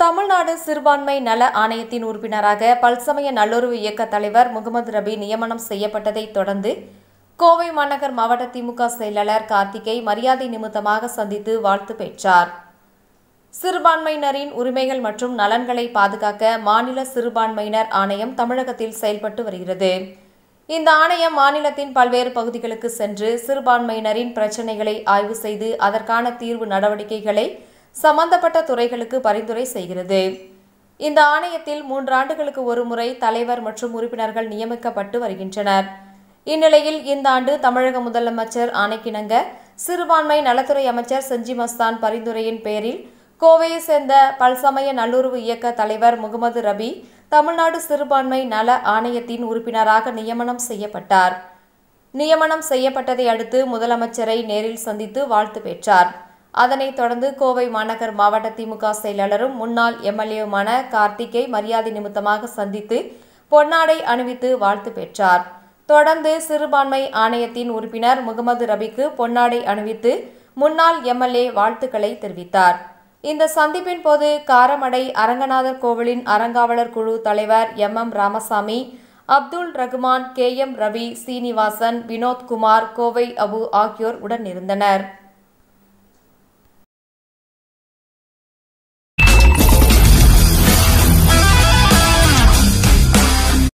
தமிழ்நாடு சிறுபான்மை நல ஆணையத்தின் உறுப்பினராக பல்சமய நல்லுறவு இயக்க தலைவர் முகமது ரபி நியமனம் செய்யப்பட்டதைத் தொடர்ந்து கோவை மாநகர் மாவட்ட திமுக செயலாளர் கார்த்திகை மரியாதை நிமித்தமாக சந்தித்து வாழ்த்து பெற்றார். சிறுபான்மையினரின் உரிமைகள் மற்றும் நலன்களை பாதுகாக்க மாநில சிறுபான்மையினர் ஆணையம் தமிழகத்தில் செயல்பட்டு வருகிறது. இந்த ஆணையம் மாநிலத்தின் பல்வேறு பகுதிகளுக்கு சென்று சிறுபான்மையினரின் பிரச்சினைகளை ஆய்வு செய்து அதற்கான தீர்வு நடவடிக்கைகளை சம்பந்தப்பட்ட துறைகளுக்கு பரிந்துரை செய்கிறது. இந்த ஆணையத்தில் 3 ஆண்டுகளுக்கு ஒருமுறை தலைவர் மற்றும் உறுப்பினர்கள் நியமிக்கப்பட்டு வருகின்றனர். இந்நிலையில் இந்த ஆண்டு தமிழக முதலமைச்சர் ஆணைக்கிணங்க சிறுபான்மை நலத்துறை அமைச்சர் செஞ்சி மஸ்தான் பரிந்துரையின் பேரில் கோவையை சேர்ந்த பல்சமய நல்லுறவு இயக்க தலைவர் முகமது ரபி தமிழ்நாடு சிறுபான்மை நல ஆணையத்தின் உறுப்பினராக நியமனம் செய்யப்பட்டார். நியமனம் செய்யப்பட்டதை அடுத்து முதலமைச்சரை நேரில் சந்தித்து வாழ்த்து பெற்றார். அதனைத் தொடர்ந்து கோவை மாநகர் மாவட்ட திமுக செயலாளரும் முன்னாள் எம்எல்ஏவுமான கார்த்திகை மரியாதை நிமித்தமாக சந்தித்து பொன்னாடை அணிவித்து வாழ்த்து பெற்றார். தொடர்ந்து சிறுபான்மை ஆணையத்தின் உறுப்பினர் முகமது ரபிக்கு பொன்னாடை அணிவித்து முன்னாள் எம்எல்ஏ வாழ்த்துக்களை தெரிவித்தார். இந்த சந்திப்பின் போது காரமடை அரங்கநாதர் கோவிலின் அறங்காவலர் குழு தலைவர் எம். ராமசாமி, அப்துல் ரகுமான், KM ரவி, சீனிவாசன், வினோத்குமார், கோவை அபு ஆகியோர் உடனிருந்தனர்.